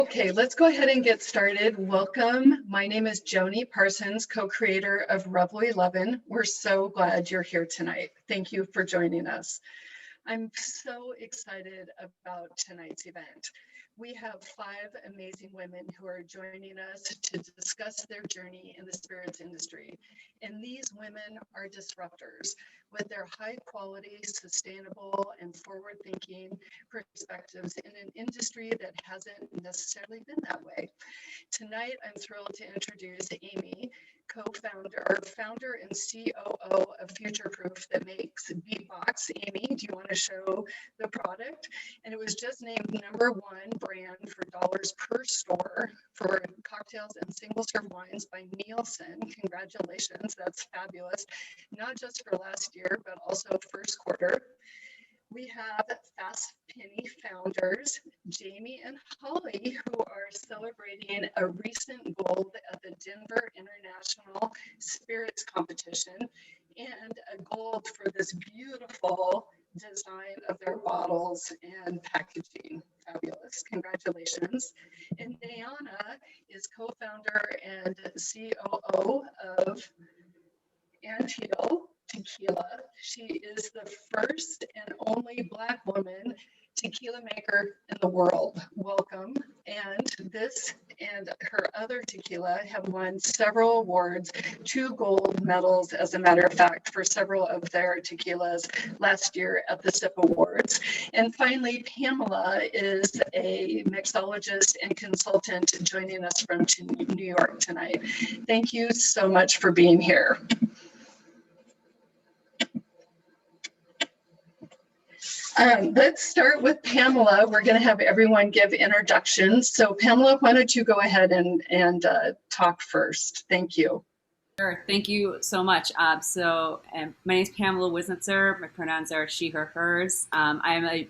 Okay, let's go ahead and get started. Welcome. My name is Joni Parsons, co-creator of Revel 11. We're so glad you're here tonight. Thank you for joining us. I'm so excited about tonight's event. We have 5 amazing women who are joining us to discuss their journey in the spirits industry. And these women are disruptors with their high quality, sustainable, and forward-thinking perspectives in an industry that hasn't necessarily been that way. Tonight, I'm thrilled to introduce Aimy, founder and COO of Future Proof that makes Beatbox. Aimy, do you want to show the product? And it was just named #1 brand for dollars per store for cocktails and single serve wines by Nielsen. Congratulations, that's fabulous. Not just for last year, but also first quarter. We have Fast Penny founders, Jamie and Holly, who are celebrating a recent gold at the Denver International Spirits Competition and a gold for this beautiful design of their bottles and packaging. Fabulous, congratulations. And Nayana is co-founder and COO of Anteel Tequila. She is the first and only Black woman tequila maker in the world. Welcome. And this and her other tequila have won several awards, 2 gold medals, as a matter of fact, for several of their tequilas last year at the SIP Awards. And finally, Pamela is a mixologist and consultant joining us from New York tonight. Thank you so much for being here. Let's start with Pamela. We're going to have everyone give introductions. So Pamela, why don't you go ahead and talk first? Thank you. Sure. Thank you so much. My name is Pamela Wiznitzer. My pronouns are she, her, hers. I am a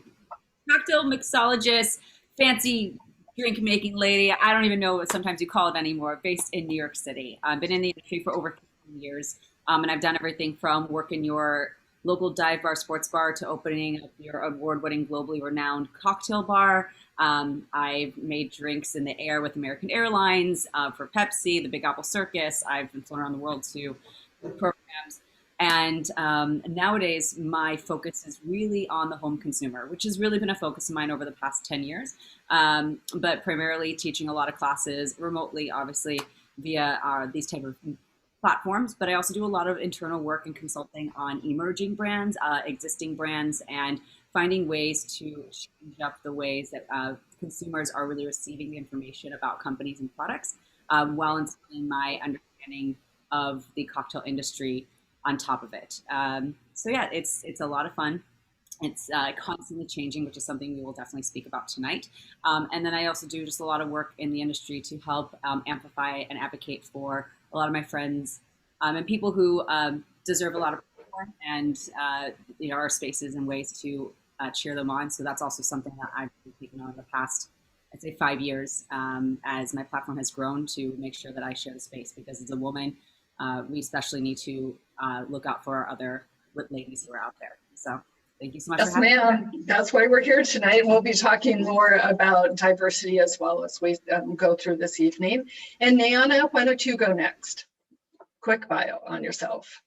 cocktail mixologist, fancy drink making lady. I don't even know what sometimes you call it anymore, based in New York City. I've been in the industry for over 15 years, and I've done everything from working your local dive bar, sports bar, to opening up your award-winning, globally renowned cocktail bar. I've made drinks in the air with American Airlines, for Pepsi, the Big Apple Circus. I've been flown around the world to programs. And nowadays, my focus is really on the home consumer, which has really been a focus of mine over the past 10 years, but primarily teaching a lot of classes remotely, obviously, via these type of platforms, but I also do a lot of internal work and consulting on emerging brands, existing brands, and finding ways to change up the ways that consumers are really receiving the information about companies and products, while instilling my understanding of the cocktail industry on top of it. So yeah, it's a lot of fun. It's constantly changing, which is something we will definitely speak about tonight. And then I also do just a lot of work in the industry to help amplify and advocate for a lot of my friends and people who deserve a lot of support and our spaces and ways to cheer them on. So that's also something that I've been taking on in the past, I'd say 5 years, as my platform has grown, to make sure that I share the space, because as a woman, we especially need to look out for our other ladies who are out there. So thank you so much for having me. Yes, ma'am. That's why we're here tonight. We'll be talking more about diversity as well as we go through this evening. And Nayana, why don't you go next? Quick bio on yourself.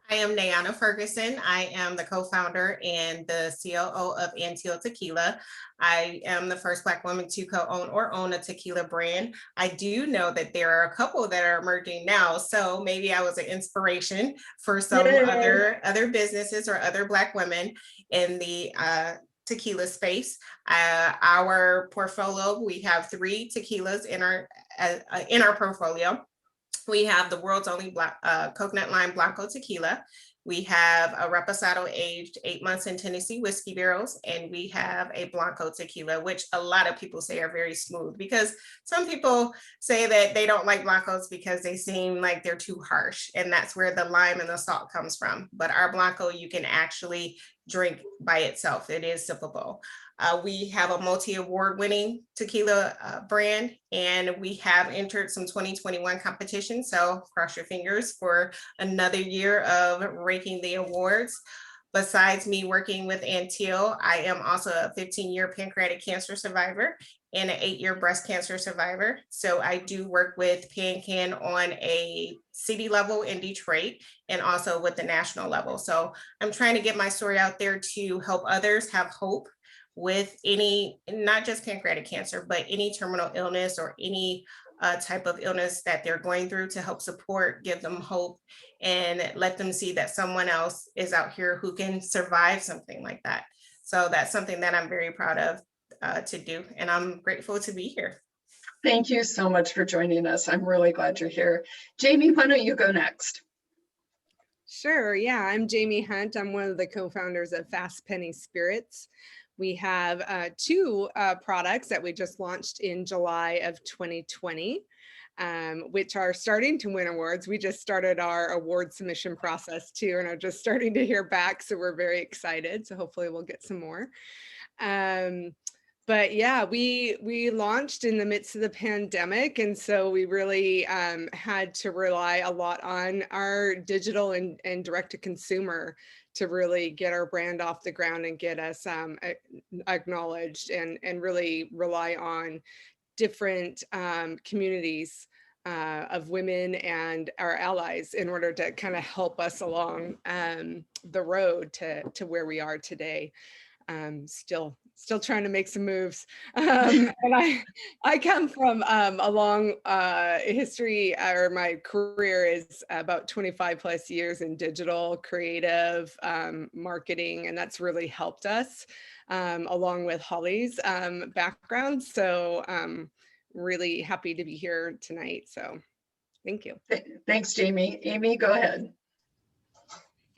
I am Nayana Ferguson. I am the co-founder and the COO of Anteel Tequila. I am the first Black woman to co-own or own a tequila brand. I do know that there are a couple that are emerging now, so maybe I was an inspiration for some other businesses or other Black women in the tequila space. Our portfolio, we have 3 tequilas in our portfolio. We have the world's only coconut lime Blanco tequila. We have a Reposado aged 8 months in Tennessee whiskey barrels, and we have a Blanco tequila, which a lot of people say are very smooth, because some people say that they don't like Blancos because they seem like they're too harsh, and that's where the lime and the salt comes from. But our Blanco, you can actually drink by itself. It is sippable. We have a multi-award winning tequila brand, and we have entered some 2021 competitions. So cross your fingers for another year of raking the awards. Besides me working with Anteel, I am also a 15-year pancreatic cancer survivor, and an 8-year breast cancer survivor. So I do work with PanCan on a city level in Detroit and also with the national level. So I'm trying to get my story out there to help others have hope with any, not just pancreatic cancer, but any terminal illness or any type of illness that they're going through, to help support, give them hope, and let them see that someone else is out here who can survive something like that. So that's something that I'm very proud of to do, and I'm grateful to be here. Thank you so much for joining us. I'm really glad you're here. Jamie, why don't you go next? Sure, yeah, I'm Jamie Hunt. I'm one of the co-founders of Fast Penny Spirits. We have two products that we just launched in July of 2020, which are starting to win awards. We just started our award submission process too, and are just starting to hear back. So we're very excited. So hopefully we'll get some more. But yeah, we launched in the midst of the pandemic. And so we really had to rely a lot on our digital and direct to consumer to really get our brand off the ground and get us acknowledged, and really rely on different communities of women and our allies in order to kind of help us along the road to where we are today. Still trying to make some moves. And I come from a long history, or my career is about 25 plus years in digital, creative, marketing, and that's really helped us along with Holly's background. So really happy to be here tonight. So thank you. Thanks, Jamie. Amy, go ahead.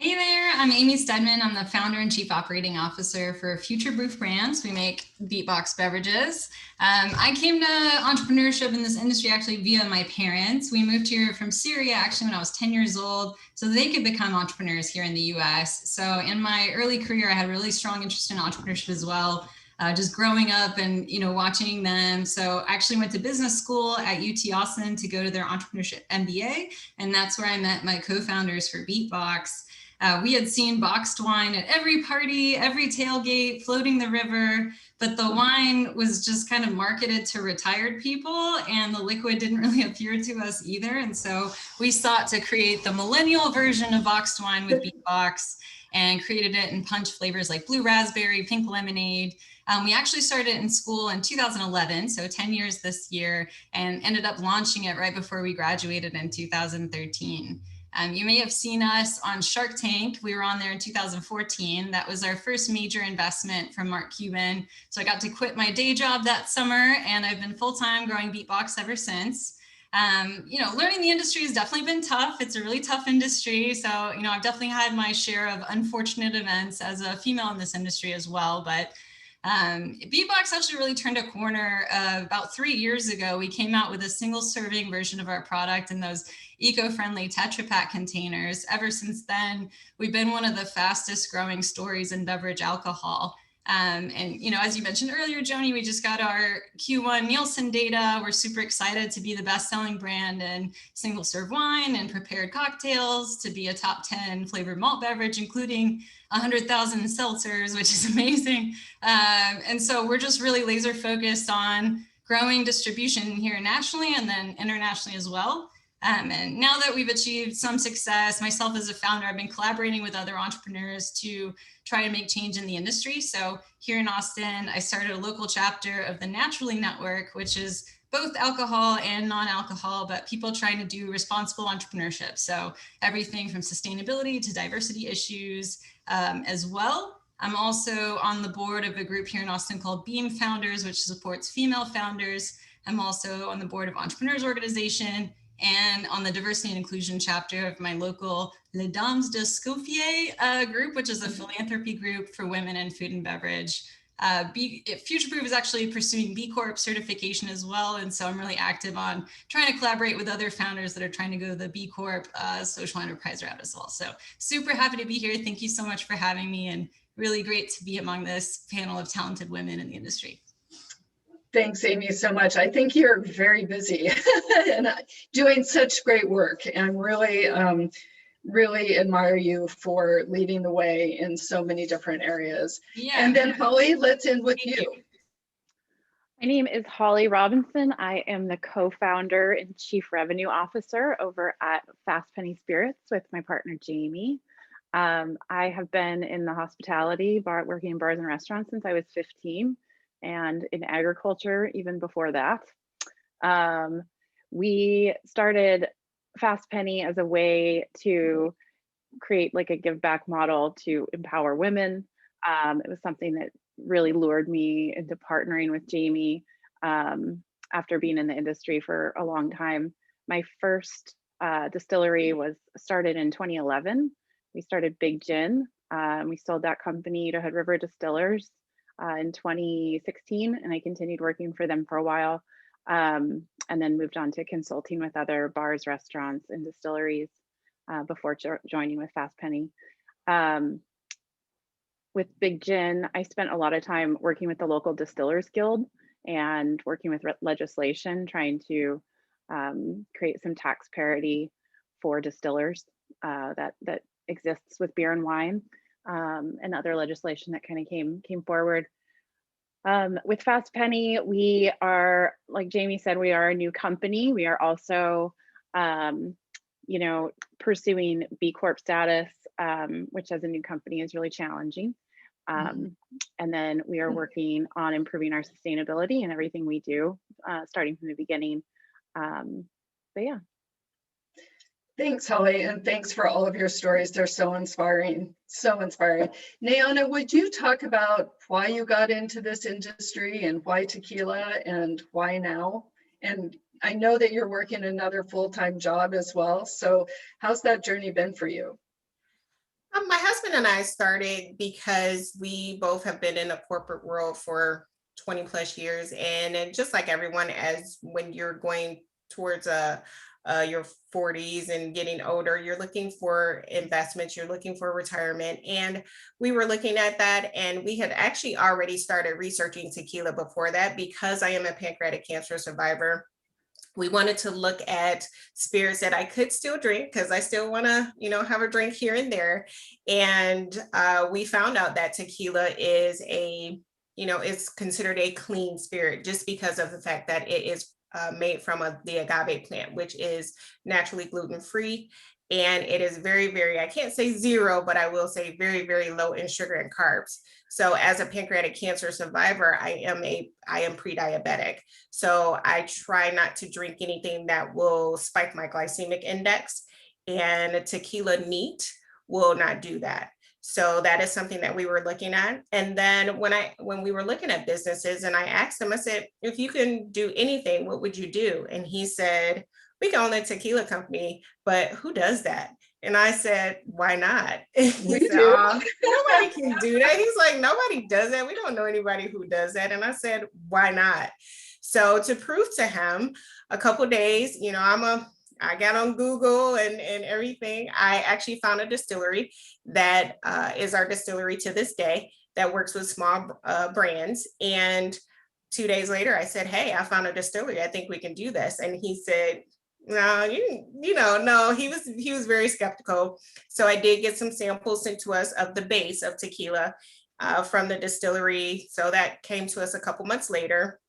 Hey there, I'm Aimy Steadman. I'm the founder and chief operating officer for Future Proof Brands. We make Beatbox Beverages. I came to entrepreneurship in this industry actually via my parents. We moved here from Syria actually when I was 10 years old, so they could become entrepreneurs here in the US. So in my early career, I had a really strong interest in entrepreneurship as well. Just growing up and watching them. So I actually went to business school at UT Austin to go to their entrepreneurship MBA, and that's where I met my co-founders for Beatbox. We had seen boxed wine at every party, every tailgate, floating the river, but the wine was just kind of marketed to retired people, and the liquid didn't really appeal to us either. And so we sought to create the millennial version of boxed wine with Beatbox, and created it in punch flavors like blue raspberry, pink lemonade. We actually started in school in 2011, so 10 years this year, and ended up launching it right before we graduated in 2013. You may have seen us on Shark Tank. We were on there in 2014. That was our first major investment from Mark Cuban. So I got to quit my day job that summer, and I've been full-time growing Beatbox ever since. Learning the industry has definitely been tough. It's a really tough industry. So, I've definitely had my share of unfortunate events as a female in this industry as well. But Beatbox actually really turned a corner about 3 years ago. We came out with a single serving version of our product in those eco-friendly Tetra Pak containers. Ever since then, we've been one of the fastest growing stories in beverage alcohol. As you mentioned earlier, Joni, we just got our Q1 Nielsen data. We're super excited to be the best-selling brand in single-serve wine and prepared cocktails, to be a top 10 flavored malt beverage, including 100,000 seltzers, which is amazing. And so we're just really laser focused on growing distribution here nationally and then internationally as well. And now that we've achieved some success, myself as a founder, I've been collaborating with other entrepreneurs to try to make change in the industry. So here in Austin, I started a local chapter of the Naturally Network, which is both alcohol and non-alcohol, but people trying to do responsible entrepreneurship. So everything from sustainability to diversity issues as well. I'm also on the board of a group here in Austin called Beam Founders, which supports female founders. I'm also on the board of Entrepreneurs Organization, and on the diversity and inclusion chapter of my local Les Dames de Scoffier group, which is a philanthropy group for women in food and beverage. Future Proof is actually pursuing B Corp certification as well. And so I'm really active on trying to collaborate with other founders that are trying to go the B Corp social enterprise route as well. So super happy to be here. Thank you so much for having me, and really great to be among this panel of talented women in the industry. Thanks, Amy, so much. I think you're very busy and doing such great work, and really admire you for leading the way in so many different areas. Yeah. And then Holly, let's end with you. My name is Holly Robinson. I am the co-founder and chief revenue officer over at Fast Penny Spirits with my partner, Jamie. I have been in the hospitality, working in bars and restaurants since I was 15 and in agriculture even before that. We started Fast Penny as a way to create like a give back model to empower women. It was something that really lured me into partnering with Jamie after being in the industry for a long time. My first distillery was started in 2011. We started Big Gin. We sold that company to Hood River Distillers in 2016, and I continued working for them for a while, and then moved on to consulting with other bars, restaurants, and distilleries before joining with Fast Penny. With Big Gin, I spent a lot of time working with the local Distillers Guild and working with legislation, trying to create some tax parity for distillers that exists with beer and wine, and other legislation that kind of came forward. With Fast Penny, we are, like Jamie said, we are a new company. We are also, pursuing B Corp status, which as a new company is really challenging. And then we are working on improving our sustainability and everything we do, starting from the beginning. But yeah. Thanks, Holly, and thanks for all of your stories. They're so inspiring, so inspiring. Nayana, would you talk about why you got into this industry and why tequila and why now? And I know that you're working another full-time job as well. So how's that journey been for you? My husband and I started because we both have been in a corporate world for 20 plus years. And just like everyone, as when you're going towards your 40s and getting older, you're looking for investments, you're looking for retirement. And we were looking at that, and we had actually already started researching tequila before that. Because I am a pancreatic cancer survivor, we wanted to look at spirits that I could still drink, because I still want to, have a drink here and there. And we found out that tequila is it's considered a clean spirit just because of the fact that it is made from the agave plant, which is naturally gluten-free. And it is very, very, I can't say zero, but I will say very, very low in sugar and carbs. So as a pancreatic cancer survivor, I am pre-diabetic. So I try not to drink anything that will spike my glycemic index, and tequila neat will not do that. So that is something that we were looking at. And then when we were looking at businesses, and I asked him, I said, if you can do anything, what would you do? And he said, we can own a tequila company, but who does that? And I said, why not? He said, nobody can do that. He's like, nobody does that. We don't know anybody who does that. And I said, why not? So to prove to him, a couple of days, I got on Google and everything. I actually found a distillery that is our distillery to this day that works with small brands. And 2 days later, I said, hey, I found a distillery. I think we can do this. And he said, no, no, he was very skeptical. So I did get some samples sent to us of the base of tequila from the distillery. So that came to us a couple months later.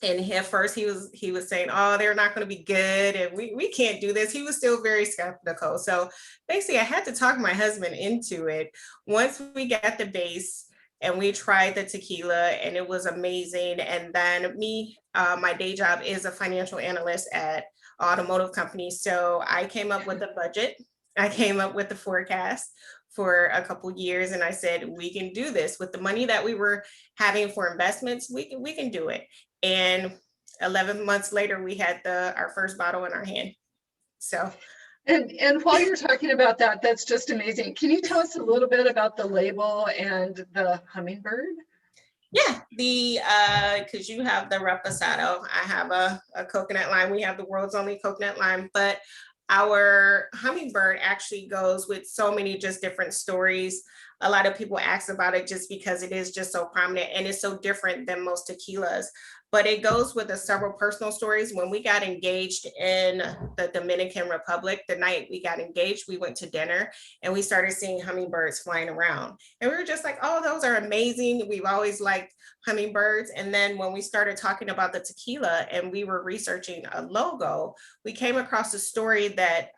And at first he was saying, oh, they're not going to be good, and we can't do this. He was still very skeptical. So basically I had to talk my husband into it. Once we got the base and we tried the tequila, and it was amazing. And then my day job is a financial analyst at automotive companies. So I came up with a budget. I came up with the forecast for a couple years, and I said, we can do this with the money that we were having for investments. We can do it. And 11 months later, we had our first bottle in our hand. So. And while you're talking about that, that's just amazing. Can you tell us a little bit about the label and the hummingbird? Yeah, because you have the reposado, I have a coconut lime. We have the world's only coconut lime, but our hummingbird actually goes with so many just different stories. A lot of people ask about it just because it is just so prominent and it's so different than most tequilas. but it goes with the several personal stories. When we got engaged in the Dominican Republic, the night we got engaged, we went to dinner and we started seeing hummingbirds flying around. And we were just like, oh, those are amazing. We've always liked hummingbirds. And then when we started talking about the tequila and we were researching a logo, we came across a story that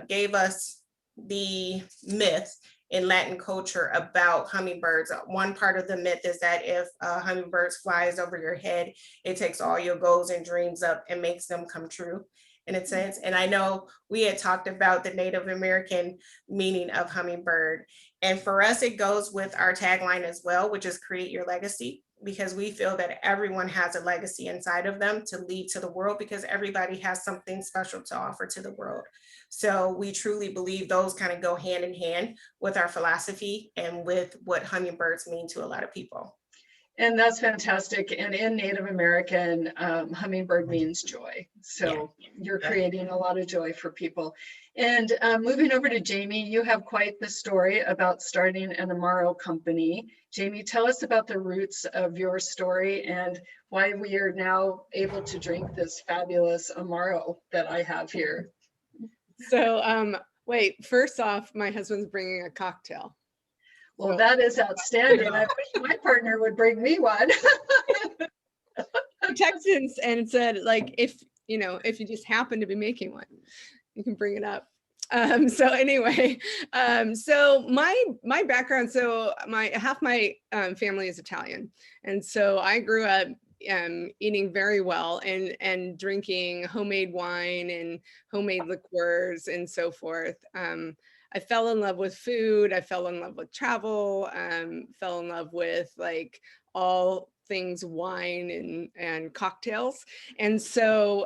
gave us the myth in Latin culture about hummingbirds. One part of the myth is that if a hummingbird flies over your head, it takes all your goals and dreams up and makes them come true, in a sense. And I know we had talked about the Native American meaning of hummingbird. And for us, it goes with our tagline as well, which is create your legacy, because we feel that everyone has a legacy inside of them to lead to the world, because everybody has something special to offer to the world. So we truly believe those kind of go hand in hand with our philosophy and with what hummingbirds mean to a lot of people. And that's fantastic. And in Native American, hummingbird means joy. So you're creating a lot of joy for people. And moving over to Jamie, you have quite the story about starting an Amaro company. Jamie, tell us about the roots of your story and why we are now able to drink this fabulous Amaro that I have here. So wait, first off, my husband's bringing a cocktail. Well, that is outstanding. I wish my partner would bring me one. I texted and said, like, if you just happen to be making one, you can bring it up. So anyway, so my background, so half my family is Italian, and so I grew up eating very well and drinking homemade wine and homemade liqueurs and so forth. I fell in love with food. I fell in love with travel. Fell in love with like all things wine and cocktails. And so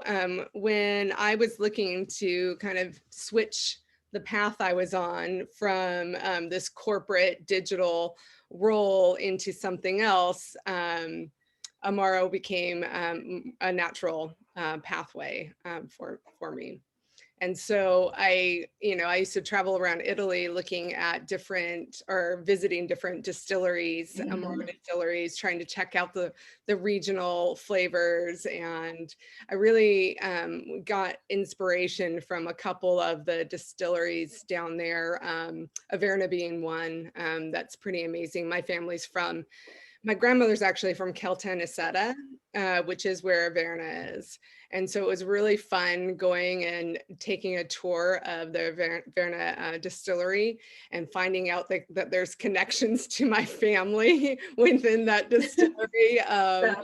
when I was looking to kind of switch the path I was on from this corporate digital role into something else, Amaro became a natural pathway for me. And so I used to travel around Italy looking at visiting different distilleries, Amaro distilleries, trying to check out the regional flavors. And I really got inspiration from a couple of the distilleries down there, Averna being one. That's pretty amazing. My grandmother's actually from Caltanissetta, which is where Averna is. And so it was really fun going and taking a tour of the Averna distillery and finding out that there's connections to my family within that distillery. I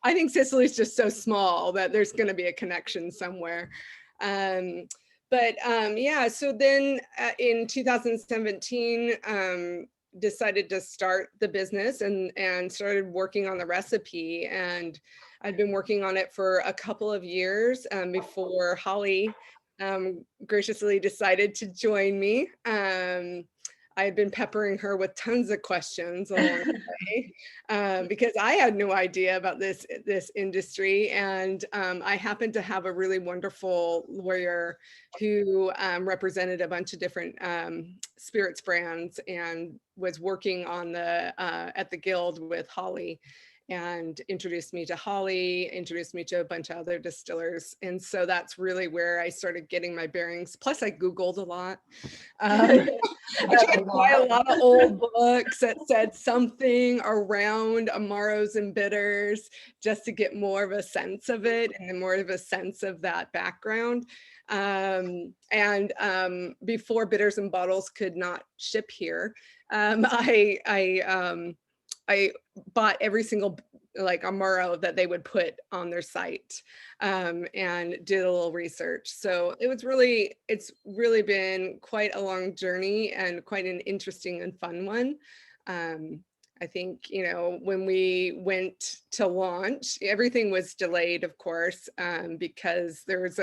think Sicily's just so small that there's going to be a connection somewhere. So then in 2017, decided to start the business and started working on the recipe. And I'd been working on it for a couple of years before Holly graciously decided to join me. I had been peppering her with tons of questions along the way because I had no idea about this industry. And I happened to have a really wonderful lawyer who represented a bunch of different spirits brands and was working on at the Guild with Holly, and introduced me to Holly, introduced me to a bunch of other distillers. And so that's really where I started getting my bearings. Plus I Googled a lot. I tried to buy a lot of old books that said something around Amaros and bitters just to get more of a sense of it and more of a sense of that background. Before bitters and bottles could not ship here, I bought every single Amaro that they would put on their site and did a little research. So it's really been quite a long journey and quite an interesting and fun one. I think, when we went to launch, everything was delayed, of course, because there was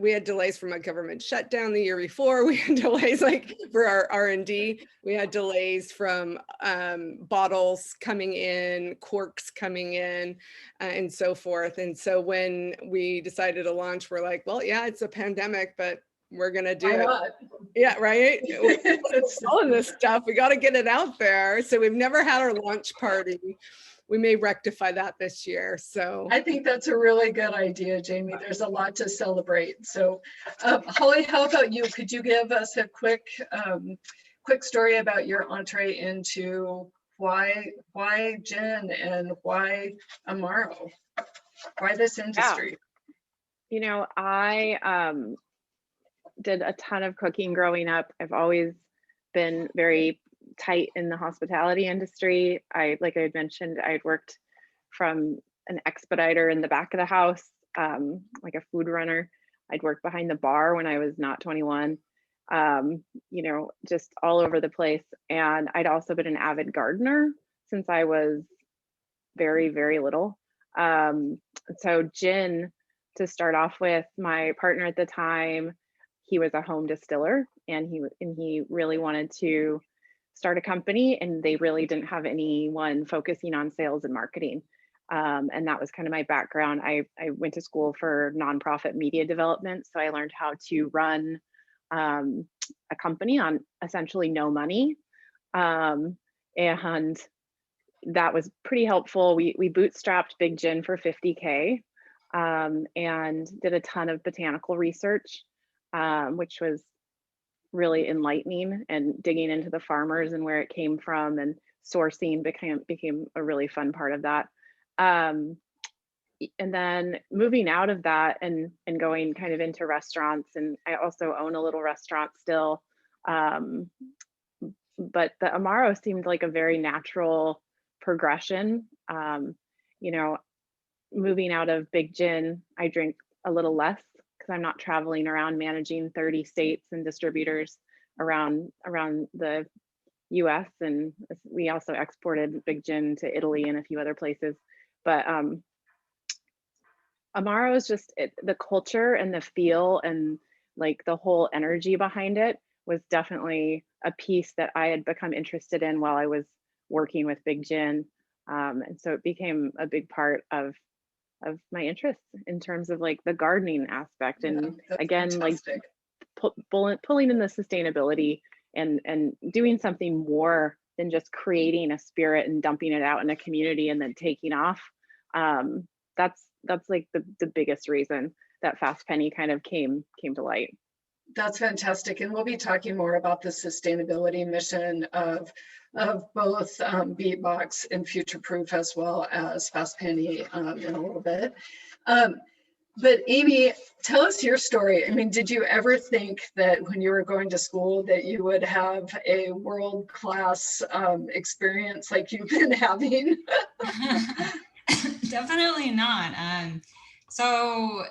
we had delays from a government shutdown the year before. We had delays for our R&D. We had delays from bottles coming in, corks coming in, and so forth. And so when we decided to launch, we're like, well, yeah, it's a pandemic, but we're going to do it. Yeah, right? We're selling this stuff. We got to get it out there. So we've never had our launch party. we may rectify that this year. So I think that's a really good idea, Jamie. There's a lot to celebrate. So Holly, how about you? Could you give us a quick story about your entree into why gin and why Amaro? Why this industry? You know, I did a ton of cooking growing up. I've always been very tight in the hospitality industry. Like I had mentioned, I'd worked from an expediter in the back of the house, like a food runner. I'd worked behind the bar when I was not 21, you know, just all over the place. And I'd also been an avid gardener since I was very, very little. So gin, to start off with, my partner at the time, he was a home distiller, and he really wanted to start a company, and they really didn't have anyone focusing on sales and marketing. And that was kind of my background. I went to school for nonprofit media development, so I learned how to run a company on essentially no money, and that was pretty helpful. We bootstrapped Big Gin for $50K, and did a ton of botanical research, which was really enlightening, and digging into the farmers and where it came from, and sourcing became a really fun part of that. And then moving out of that and going kind of into restaurants, and I also own a little restaurant still. But the Amaro seemed like a very natural progression. You know, moving out of Big Gin, I drink a little less because I'm not traveling around managing 30 states and distributors around the US. And we also exported Big Gin to Italy and a few other places. But Amaro is just the culture and the feel and like the whole energy behind it was definitely a piece that I had become interested in while I was working with Big Gin. And so it became a big part of my interests in terms of like the gardening aspect. And again, fantastic. Like pulling in the sustainability and doing something more than just creating a spirit and dumping it out in a community and then taking off. That's like the biggest reason that Fast Penny kind of came to light. That's fantastic. And we'll be talking more about the sustainability mission of both Beatbox and Future Proof, as well as Fast Penny in a little bit. But Amy, tell us your story. I mean, did you ever think that when you were going to school that you would have a world-class experience like you've been having? Definitely not. So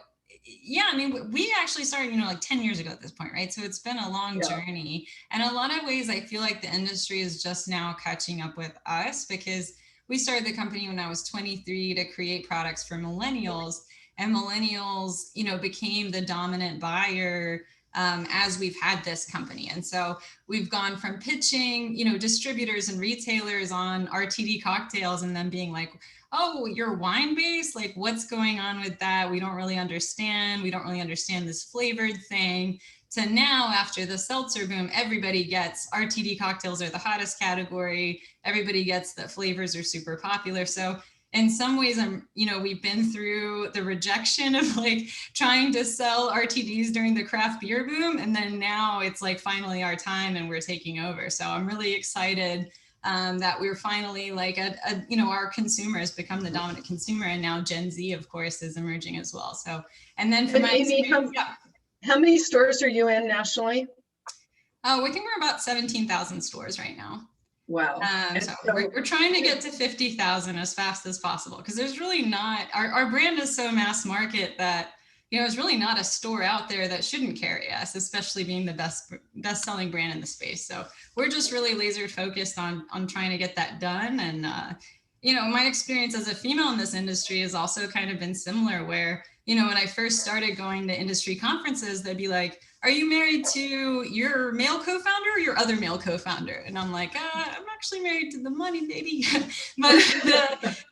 yeah, I mean, we actually started, you know, like 10 years ago at this point, right? So it's been a long journey. And in a lot of ways, I feel like the industry is just now catching up with us, because we started the company when I was 23 to create products for millennials, and millennials, you know, became the dominant buyer as we've had this company. And so we've gone from pitching, you know, distributors and retailers on RTD cocktails and then being like, oh, you're wine based? Like, what's going on with that? We don't really understand. We don't really understand this flavored thing. To now, after the seltzer boom, everybody gets RTD cocktails are the hottest category. Everybody gets that flavors are super popular. So in some ways, we've been through the rejection of like trying to sell RTDs during the craft beer boom. And then now it's like finally our time and we're taking over. So I'm really excited that we're finally like, our consumer has become the dominant consumer. And now Gen Z, of course, is emerging as well. So, and then for my Amy, how many stores are you in nationally? Oh, I think we're about 17,000 stores right now. Wow. So we're trying to get to 50,000 as fast as possible, because there's really not, our brand is so mass market that, you know, there's really not a store out there that shouldn't carry us, especially being the best selling brand in the space. So we're just really laser focused on trying to get that done. And, my experience as a female in this industry has also kind of been similar, where, you know, when I first started going to industry conferences, they'd be like, are you married to your male co-founder or your other male co-founder? And I'm like, I'm actually married to the money, baby. But,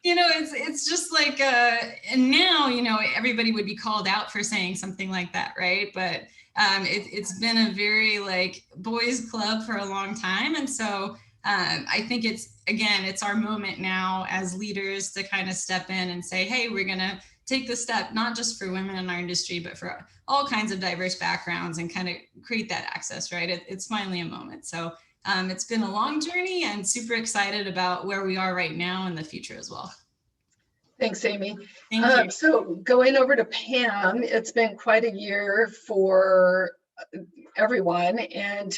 it's just like, and now, you know, everybody would be called out for saying something like that, right? But it's been a very like boys club for a long time. And so I think it's our moment now as leaders to kind of step in and say, hey, we're going to take the step, not just for women in our industry, but for all kinds of diverse backgrounds and kind of create that access, right? It's finally a moment. So it's been a long journey and super excited about where we are right now and the future as well. Thanks, Amy. Thank you. So going over to Pam, it's been quite a year for everyone. And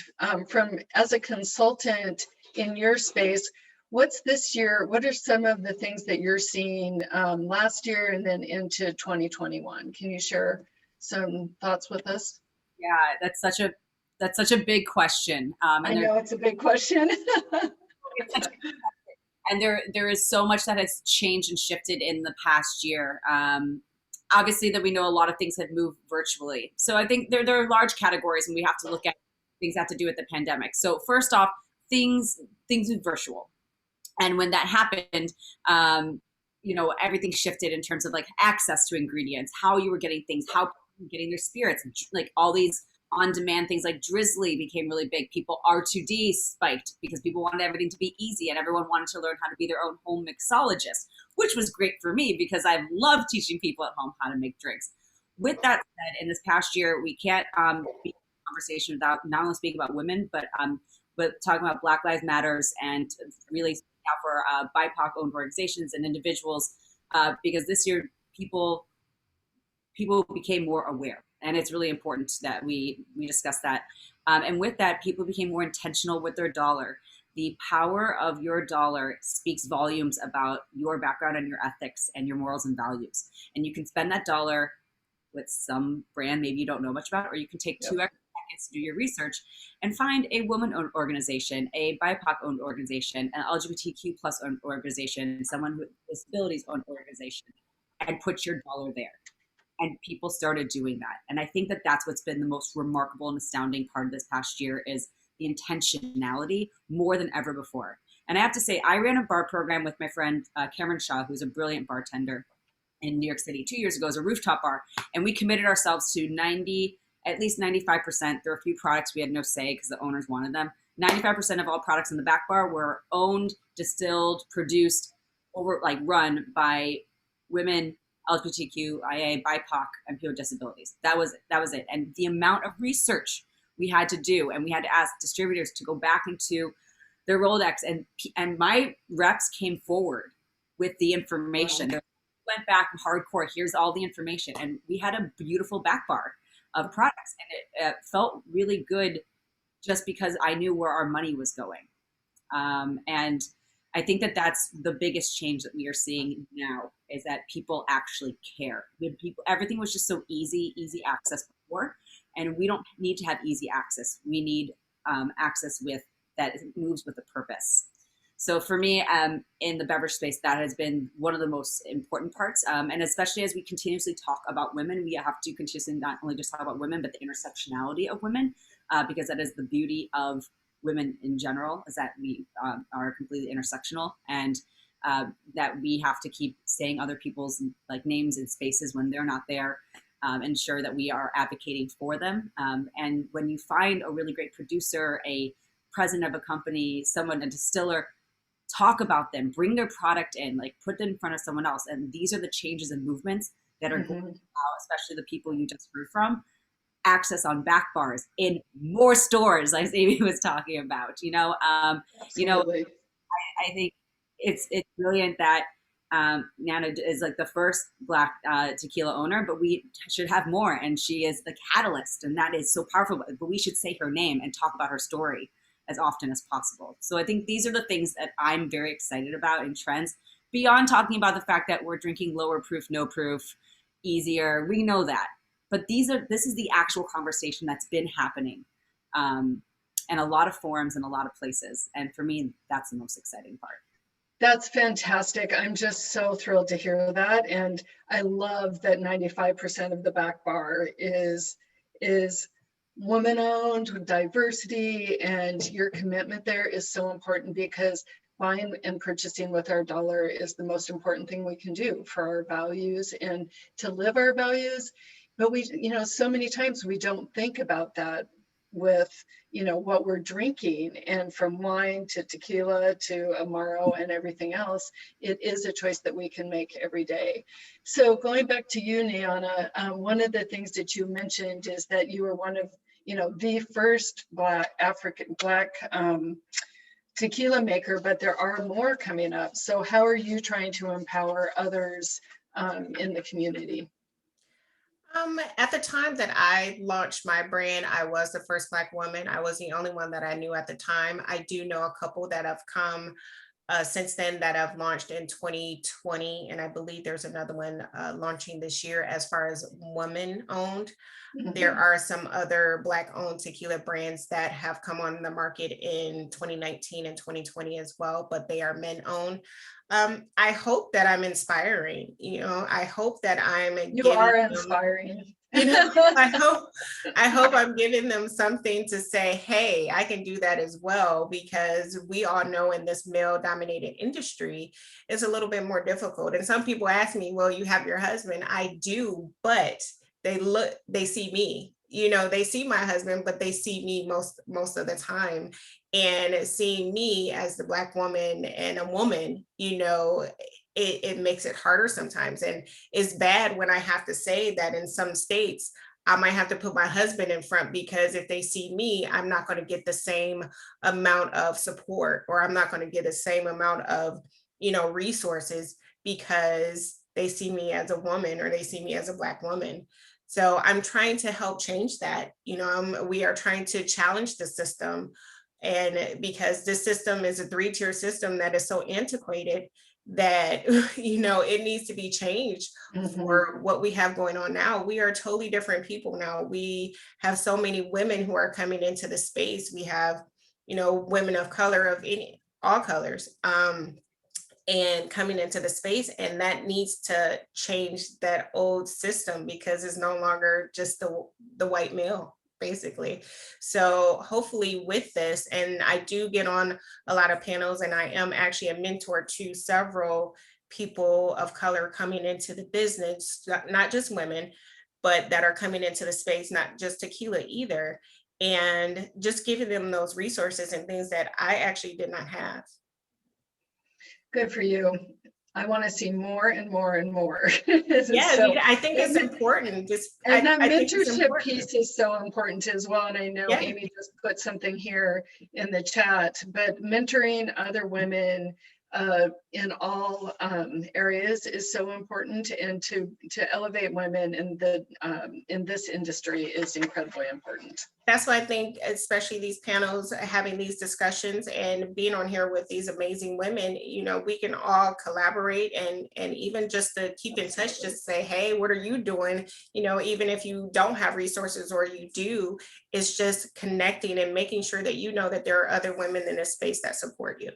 as a consultant in your space, what's this year? What are some of the things that you're seeing last year and then into 2021? Can you share some thoughts with us? Yeah, that's such a big question. I know it's a big question. And there is so much that has changed and shifted in the past year. Obviously, that we know a lot of things have moved virtually. So I think there are large categories, and we have to look at things that have to do with the pandemic. So first off, things with virtual, and when that happened, everything shifted in terms of like access to ingredients, how you were getting things, how people were getting their spirits, like all these on-demand things like Drizzly became really big. People R2D spiked because people wanted everything to be easy and everyone wanted to learn how to be their own home mixologist, which was great for me because I love teaching people at home how to make drinks. With that said, in this past year, we can't be in a conversation without not only speaking about women, but talking about Black Lives Matters and really speaking out for BIPOC-owned organizations and individuals because this year people became more aware. And it's really important that we discuss that. And with that, people became more intentional with their dollar. The power of your dollar speaks volumes about your background and your ethics and your morals and values. And you can spend that dollar with some brand maybe you don't know much about, or you can take 2 extra seconds to do your research and find a woman-owned organization, a BIPOC-owned organization, an LGBTQ plus owned organization, someone with disabilities-owned organization, and put your dollar there. And people started doing that. And I think that that's what's been the most remarkable and astounding part of this past year is the intentionality more than ever before. And I have to say, I ran a bar program with my friend Cameron Shaw, who's a brilliant bartender in New York City 2 years ago as a rooftop bar. And we committed ourselves to at least 95%. There were a few products we had no say because the owners wanted them. 95% of all products in the back bar were owned, distilled, produced, run by women, LGBTQIA, BIPOC, and people with disabilities. That was it. And the amount of research we had to do, and we had to ask distributors to go back into their Rolodex, and my reps came forward with the information. They went back hardcore. Here's all the information, and we had a beautiful back bar of products, and it felt really good, just because I knew where our money was going, and I think that that's the biggest change that we are seeing now is that people actually care. Everything was just so easy access before, and we don't need to have easy access. We need access that moves with a purpose. So for me, in the beverage space, that has been one of the most important parts. And especially as we continuously talk about women, we have to continuously not only just talk about women, but the intersectionality of women, because that is the beauty of women in general, is that we are completely intersectional, and that we have to keep saying other people's names in spaces when they're not there, ensure that we are advocating for them. And when you find a really great producer, a president of a company, a distiller, talk about them, bring their product in, put them in front of someone else. And these are the changes and movements that are going to allow, especially the people you just heard from, access on back bars in more stores, like Amy was talking about. I think it's brilliant that Nana is the first Black tequila owner, but we should have more, and she is the catalyst, and that is so powerful. But we should say her name and talk about her story as often as possible. So I think these are the things that I'm very excited about in trends, beyond talking about the fact that we're drinking lower proof, no proof, easier. We know that. But this is the actual conversation that's been happening in a lot of forums and a lot of places. And for me, that's the most exciting part. That's fantastic. I'm just so thrilled to hear that. And I love that 95% of the back bar is woman-owned, with diversity, and your commitment there is so important, because buying and purchasing with our dollar is the most important thing we can do for our values and to live our values. But we, so many times we don't think about that with, what we're drinking, and from wine to tequila to Amaro and everything else, it is a choice that we can make every day. So going back to you, Nayana, one of the things that you mentioned is that you were one of, the first Black tequila maker, but there are more coming up. So how are you trying to empower others in the community? At the time that I launched my brand, I was the first Black woman. I was the only one that I knew at the time. I do know a couple that have come since then that have launched in 2020, and I believe there's another one launching this year as far as women owned. There are some other Black owned tequila brands that have come on the market in 2019 and 2020 as well, but they are men owned. I hope that I'm inspiring, I hope that I'm You are inspiring. I hope I'm giving them something to say, hey, I can do that as well, because we all know in this male dominated industry, it's a little bit more difficult. And some people ask me, well, you have your husband. I do, but they see me, they see my husband, but they see me most of the time. And seeing me as the Black woman and a woman, it makes it harder sometimes. And it's bad when I have to say that in some states, I might have to put my husband in front, because if they see me, I'm not going to get the same amount of support, or I'm not going to get the same amount of, resources, because they see me as a woman, or they see me as a Black woman. So I'm trying to help change that. We are trying to challenge the system. And because this system is a 3-tier system that is so antiquated that, it needs to be changed for what we have going on now. We are totally different people now. We have so many women who are coming into the space. We have, women of color of all colors. And coming into the space, and that needs to change that old system, because it's no longer just the white male, basically. So hopefully with this, and I do get on a lot of panels, and I am actually a mentor to several people of color coming into the business, not just women, but that are coming into the space, not just tequila either, and just giving them those resources and things that I actually did not have. Good for you. I want to see more and more and more. Yeah, so, I think it's important. And that mentorship piece is so important as well. And I know Amy just put something here in the chat, but mentoring other women in all areas is so important, and to elevate women in this industry is incredibly important. That's why I think, especially these panels, having these discussions and being on here with these amazing women, we can all collaborate, and even just to keep in touch, just say, hey, what are you doing? Even if you don't have resources, or you do, it's just connecting and making sure that that there are other women in this space that support you.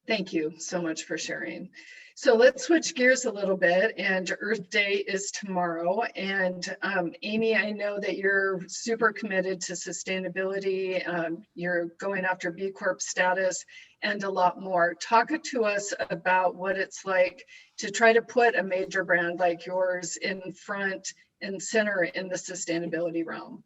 Thank you so much for sharing. So let's switch gears a little bit, and Earth Day is tomorrow. And Amy, I know that you're super committed to sustainability. You're going after B Corp status and a lot more. Talk to us about what it's like to try to put a major brand like yours in front and center in the sustainability realm.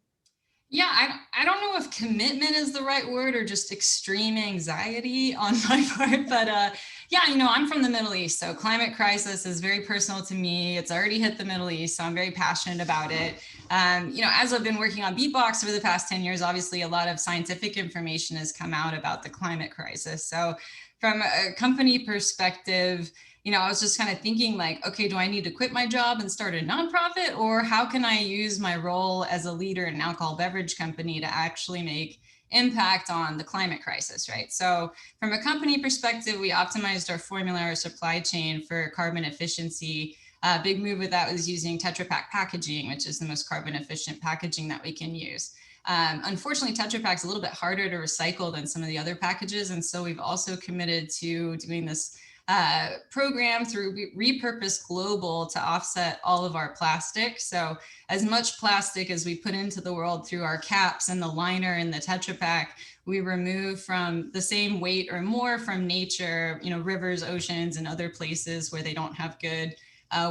Yeah, I don't know if commitment is the right word, or just extreme anxiety on my part, but yeah, I'm from the Middle East, so climate crisis is very personal to me. It's already hit the Middle East, so I'm very passionate about it. As I've been working on Beatbox over the past 10 years, obviously a lot of scientific information has come out about the climate crisis. So from a company perspective, I was just kind of thinking like, okay, do I need to quit my job and start a nonprofit, or how can I use my role as a leader in an alcohol beverage company to actually make impact on the climate crisis, right? So from a company perspective, we optimized our formula, our supply chain for carbon efficiency. A big move with that was using Tetra Pak packaging, which is the most carbon efficient packaging that we can use. Unfortunately, Tetra Pak's a little bit harder to recycle than some of the other packages. And so we've also committed to doing this program through Repurpose Global to offset all of our plastic. So as much plastic as we put into the world through our caps and the liner and the Tetra Pak, we remove from the same weight or more from nature, rivers, oceans, and other places where they don't have good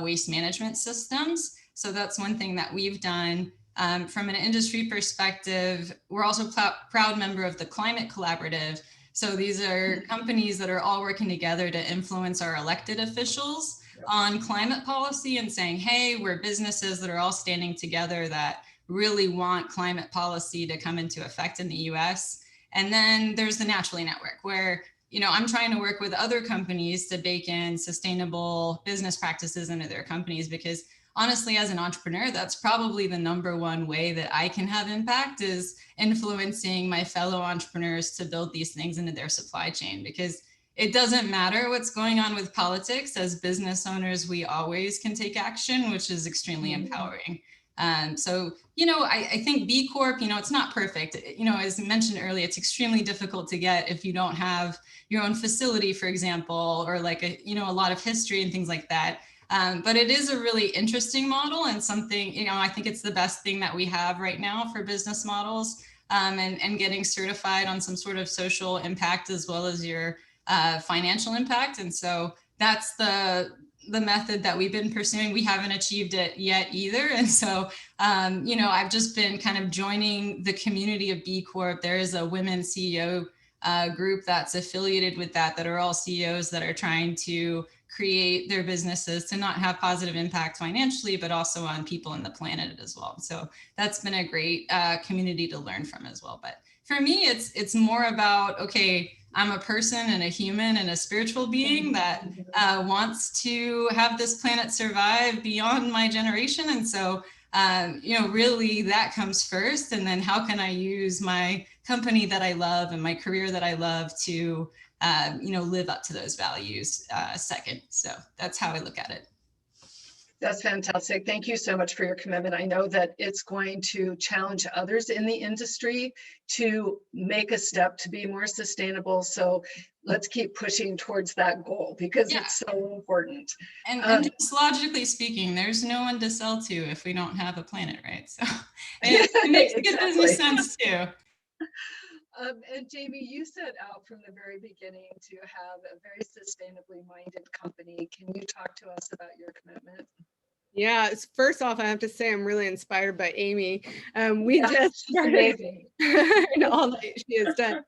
waste management systems. So that's one thing that we've done. From an industry perspective, we're also proud member of the Climate Collaborative. So these are companies that are all working together to influence our elected officials on climate policy and saying, hey, we're businesses that are all standing together that really want climate policy to come into effect in the US. And then there's the Naturally Network, where I'm trying to work with other companies to bake in sustainable business practices into their companies, because honestly, as an entrepreneur, that's probably the number one way that I can have impact, is influencing my fellow entrepreneurs to build these things into their supply chain. Because it doesn't matter what's going on with politics. As business owners, we always can take action, which is extremely empowering. So, I think B Corp, it's not perfect. As mentioned earlier, it's extremely difficult to get if you don't have your own facility, for example, or like a lot of history and things like that. But it is a really interesting model, and something, I think it's the best thing that we have right now for business models, and getting certified on some sort of social impact as well as your financial impact. And so that's the method that we've been pursuing. We haven't achieved it yet either. And so, I've just been kind of joining the community of B Corp. There is a women CEO group that's affiliated with that are all CEOs that are trying to create their businesses to not have positive impact financially, but also on people and the planet as well. So that's been a great community to learn from as well. But for me, it's more about, okay, I'm a person and a human and a spiritual being that wants to have this planet survive beyond my generation. And so, really that comes first. And then how can I use my company that I love and my career that I love to, live up to those values second. So that's how I look at it. That's fantastic. Thank you so much for your commitment. I know that it's going to challenge others in the industry to make a step to be more sustainable. So let's keep pushing towards that goal, because it's so important. And just logically speaking, there's no one to sell to if we don't have a planet, right? So it makes good business sense too. And Jamie, you set out from the very beginning to have a very sustainably minded company. Can you talk to us about your commitment? Yeah, first off, I have to say I'm really inspired by Amy. We just started and all that she has done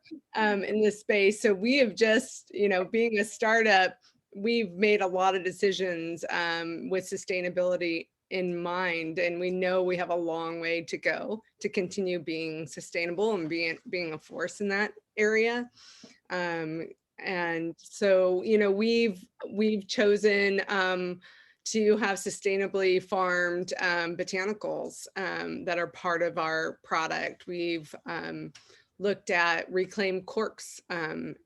in this space. So we have just, being a startup, we've made a lot of decisions with sustainability in mind, and we know we have a long way to go to continue being sustainable and being a force in that area. And so, we've chosen to have sustainably farmed botanicals that are part of our product. We've looked at reclaimed corks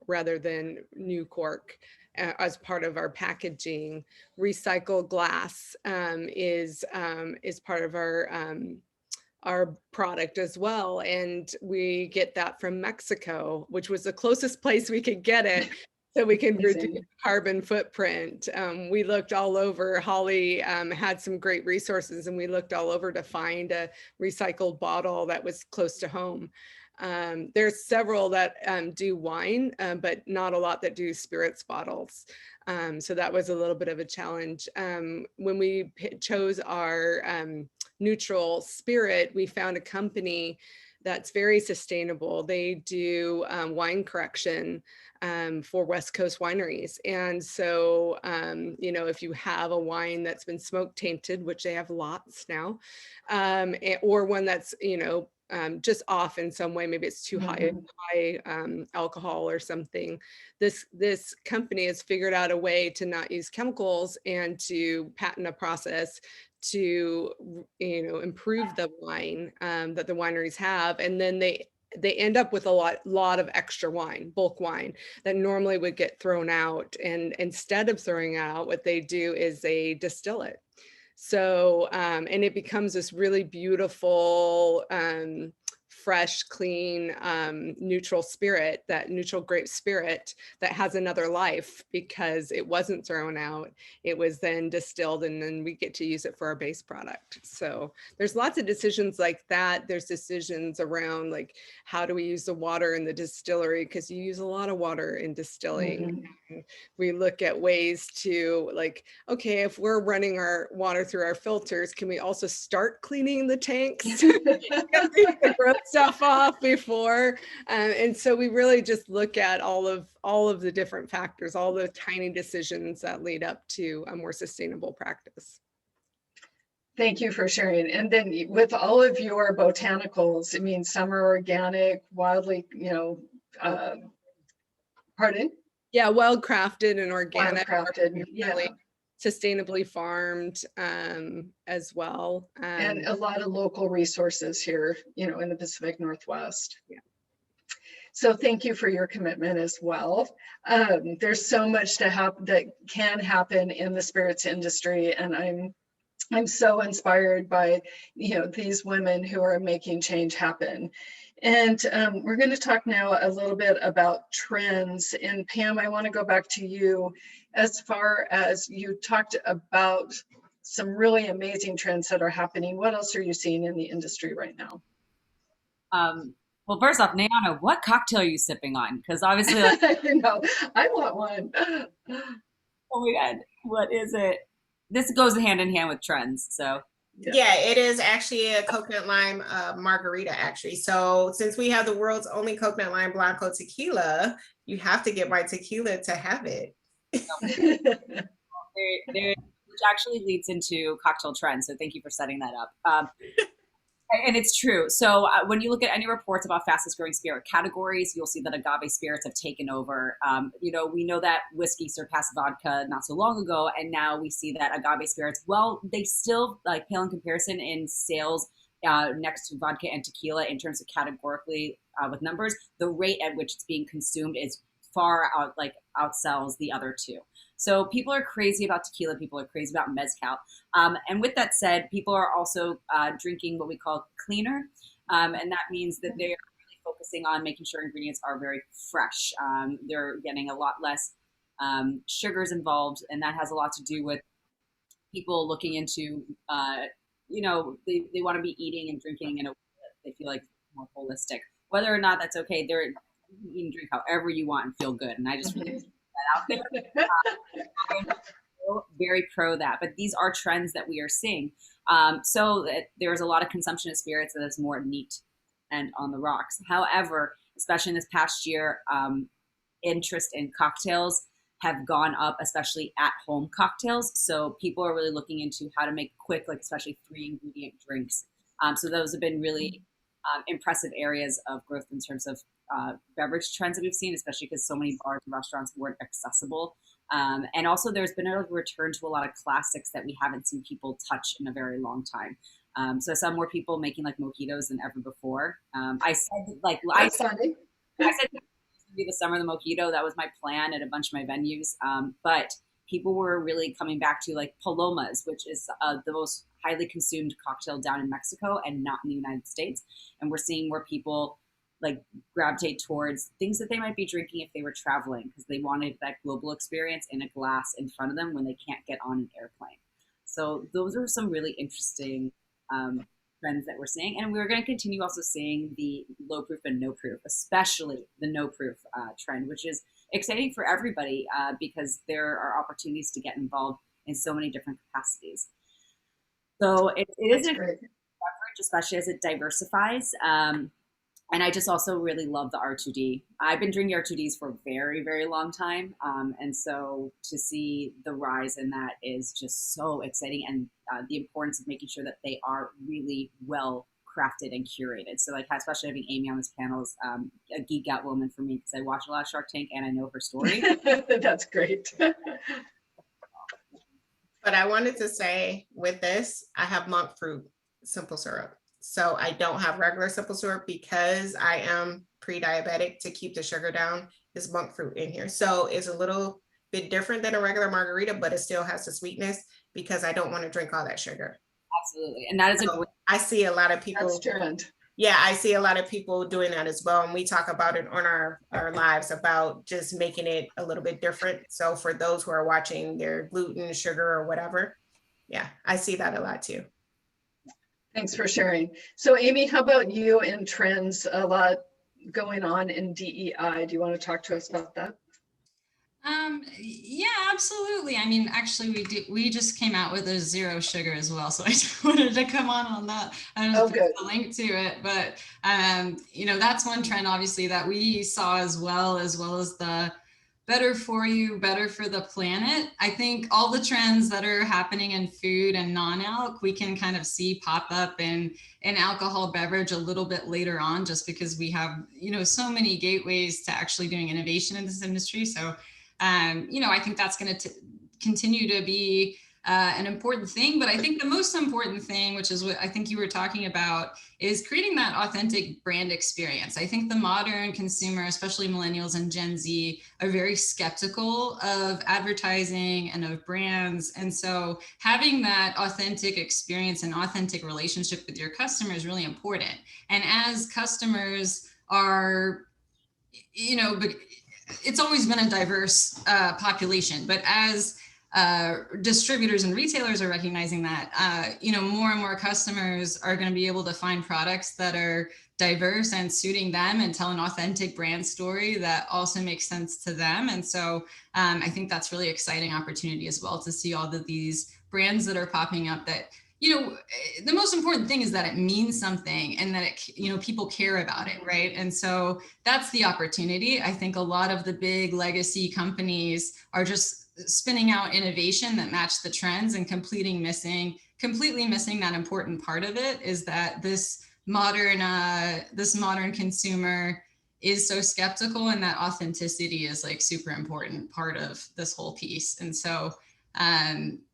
rather than new cork as part of our packaging. Recycled glass is part of our product as well. And we get that from Mexico, which was the closest place we could get it. So we can reduce carbon footprint. We looked all over. Holly had some great resources, and we looked all over to find a recycled bottle that was close to home. There's several that do wine, but not a lot that do spirits bottles. So that was a little bit of a challenge. When we chose our neutral spirit, we found a company that's very sustainable. They do wine correction for West Coast wineries. And so, if you have a wine that's been smoke tainted, which they have lots now, or one that's, just off in some way, maybe it's too high alcohol or something. This company has figured out a way to not use chemicals and to patent a process to, improve the wine that the wineries have. And then they end up with a lot of extra wine, bulk wine, that normally would get thrown out. And instead of throwing out, what they do is they distill it. So, and it becomes this really beautiful, fresh, clean, neutral spirit, that neutral grape spirit that has another life because it wasn't thrown out. It was then distilled, and then we get to use it for our base product. So there's lots of decisions like that. There's decisions around like, how do we use the water in the distillery? Because you use a lot of water in distilling. We look at ways to like, okay, if we're running our water through our filters, can we also start cleaning the tanks? Get the gross stuff off before. And so we really just look at all of the different factors, all the tiny decisions that lead up to a more sustainable practice. Thank you for sharing. And then with all of your botanicals, I mean, some are organic, wildly, pardon? Yeah, well crafted and organic, Crafted, really sustainably farmed as well. And a lot of local resources here, in the Pacific Northwest. Yeah. So thank you for your commitment as well. There's so much that can happen in the spirits industry, and I'm so inspired by these women who are making change happen. And we're going to talk now a little bit about trends. And Pam, I want to go back to you as far as you talked about some really amazing trends that are happening. What else are you seeing in the industry right now? Well, first off, Nayana, what cocktail are you sipping on? Because obviously, like, I want one. oh my God, what is it? This goes hand in hand with trends. So yeah, it is actually a coconut lime margarita, actually. So since we have the world's only coconut lime Blanco tequila, you have to get my tequila to have it. Which actually leads into cocktail trends. So thank you for setting that up. And it's true. So when you look at any reports about fastest growing spirit categories, you'll see that agave spirits have taken over. We know that whiskey surpassed vodka not so long ago, and now we see that agave spirits, well, they still like pale in comparison in sales next to vodka and tequila in terms of categorically with numbers. The rate at which it's being consumed is far outsells the other two. So people are crazy about tequila. People are crazy about mezcal. And with that said, people are also drinking what we call cleaner. And that means that they're really focusing on making sure ingredients are very fresh. They're getting a lot less sugars involved. And that has a lot to do with people looking into, they want to be eating and drinking in a way that they feel like more holistic. Whether or not that's okay, you can drink however you want and feel good. And I just really that out there. I'm very pro that, but these are trends that we are seeing. So there's a lot of consumption of spirits that is more neat and on the rocks. However, especially in this past year, interest in cocktails have gone up, especially at-home cocktails. So people are really looking into how to make quick, like especially 3-ingredient drinks. So those have been really impressive areas of growth in terms of beverage trends that we've seen, especially because so many bars and restaurants weren't accessible. And also there's been a return to a lot of classics that we haven't seen people touch in a very long time. So I saw more people making like mojitos than ever before. I said it was gonna be the summer of the mojito. That was my plan at a bunch of my venues. But people were really coming back to like palomas, which is the most highly consumed cocktail down in Mexico and not in the United States. And we're seeing more people like gravitate towards things that they might be drinking if they were traveling because they wanted that global experience in a glass in front of them when they can't get on an airplane. So those are some really interesting trends that we're seeing. And we're going to continue also seeing the low proof and no proof, especially the no proof trend, which is exciting for everybody because there are opportunities to get involved in so many different capacities. So it is a great beverage, especially as it diversifies. And I just also really love the R2D. I've been drinking R2Ds for a very, very long time. And so to see the rise in that is just so exciting. And the importance of making sure that they are really well crafted and curated. So like, especially having Amy on this panel is a geek out woman for me because I watch a lot of Shark Tank and I know her story. That's great. But I wanted to say with this, I have monk fruit simple syrup. So I don't have regular simple syrup because I am pre-diabetic. To keep the sugar down is monk fruit in here. So it's a little bit different than a regular margarita, but it still has the sweetness because I don't want to drink all that sugar. Absolutely. And that is I see a lot of people. Yeah, I see a lot of people doing that as well. And we talk about it on our lives about just making it a little bit different. So for those who are watching their gluten, sugar, or whatever, yeah, I see that a lot too. Thanks for sharing. So Amy, how about you and trends? A lot going on in DEI. Do you want to talk to us about that? Yeah, absolutely. I mean, actually, we just came out with a zero sugar as well, so I just wanted to come on that. I just put good. the link to it, but you know, that's one trend obviously that we saw as well as the better for you, better for the planet. I think all the trends that are happening in food and non-alc, we can kind of see pop up in alcohol beverage a little bit later on, just because we have, you know, so many gateways to actually doing innovation in this industry. So you know, I think that's going to continue to be an important thing. But I think the most important thing, which is what I think you were talking about, is creating that authentic brand experience. I think the modern consumer, especially millennials and Gen Z, are very skeptical of advertising and of brands. And so having that authentic experience and authentic relationship with your customer is really important. And as customers are, you know, it's always been a diverse population, but as distributors and retailers are recognizing that, you know, more and more customers are going to be able to find products that are diverse and suiting them and tell an authentic brand story that also makes sense to them. And so I think that's really exciting opportunity as well, to see all of these brands that are popping up that, you know, the most important thing is that it means something and that it, you know, people care about it, right? And so that's the opportunity. I think a lot of the big legacy companies are just spinning out innovation that match the trends and completely missing that important part of it, is that this modern consumer is so skeptical, and that authenticity is like super important part of this whole piece. And so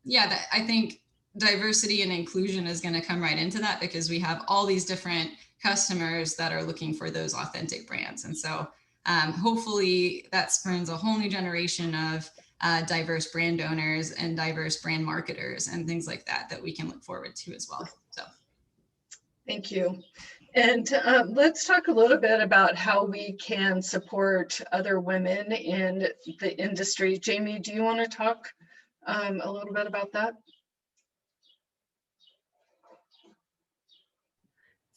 yeah, I think diversity and inclusion is going to come right into that, because we have all these different customers that are looking for those authentic brands. And so hopefully that spurns a whole new generation of diverse brand owners and diverse brand marketers and things like that we can look forward to as well. So thank you. And let's talk a little bit about how we can support other women in the industry. Jamie, do you want to talk a little bit about that?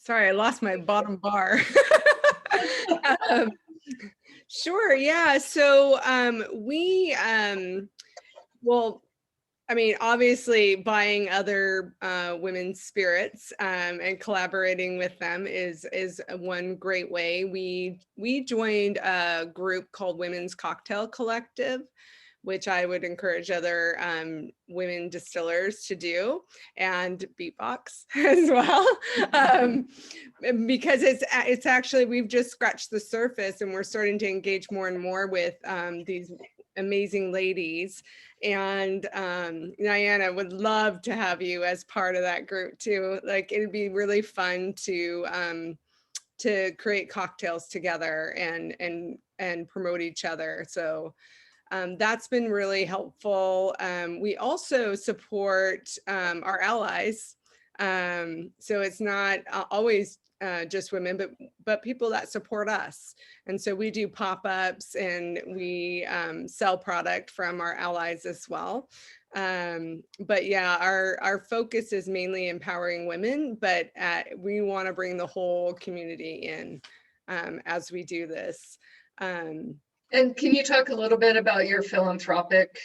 Sorry, I lost my bottom bar. Sure, yeah. So well, I mean, obviously buying other women's spirits and collaborating with them is one great way. We joined a group called Women's Cocktail Collective, which I would encourage other women distillers to do, and Beatbox as well, because it's actually, we've just scratched the surface, and we're starting to engage more and more with these amazing ladies. And Nayana, would love to have you as part of that group too. Like, it'd be really fun to create cocktails together and promote each other. So that's been really helpful. We also support our allies. So it's not always just women, but people that support us. And so we do pop-ups, and we sell product from our allies as well. But yeah, our focus is mainly empowering women, but we want to bring the whole community in as we do this. And can you talk a little bit about your philanthropic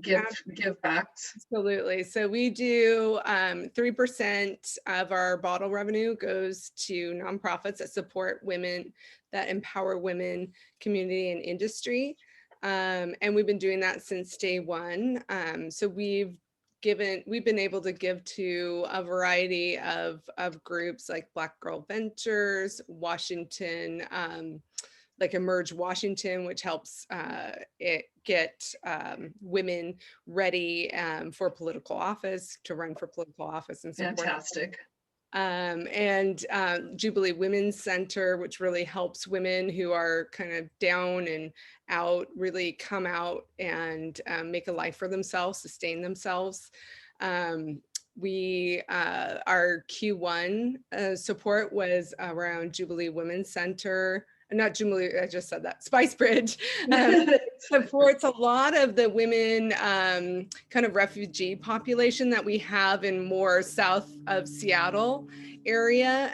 give backs? Absolutely. So we do 3% of our bottle revenue goes to nonprofits that support women, that empower women, community, and industry. And we've been doing that since day one. So we've been able to give to a variety of groups like Black Girl Ventures, Washington, like Emerge Washington, which helps it get women ready for political office, to run for political office and support. Fantastic. And Jubilee Women's Center, which really helps women who are kind of down and out, really come out and make a life for themselves, sustain themselves. our Q1 support was around Jubilee Women's Center, not Jubilee, I just said that, Spice Bridge. Supports a lot of the women kind of refugee population that we have in more south of Seattle area,